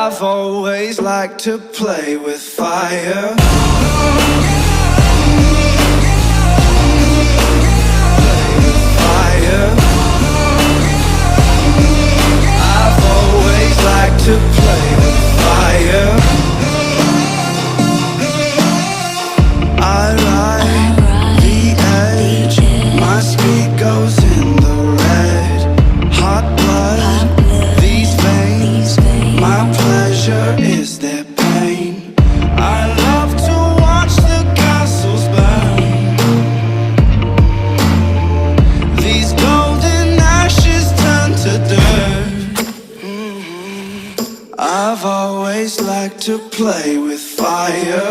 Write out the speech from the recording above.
I've always liked to play with fire. I've always liked to play with fire. I ride the edge, my speed goes in the red. Hot blood, these veins, my pleasure is their pain. I love to watch the castles burn. These golden ashes turn to dirt. I've always liked to play with fire.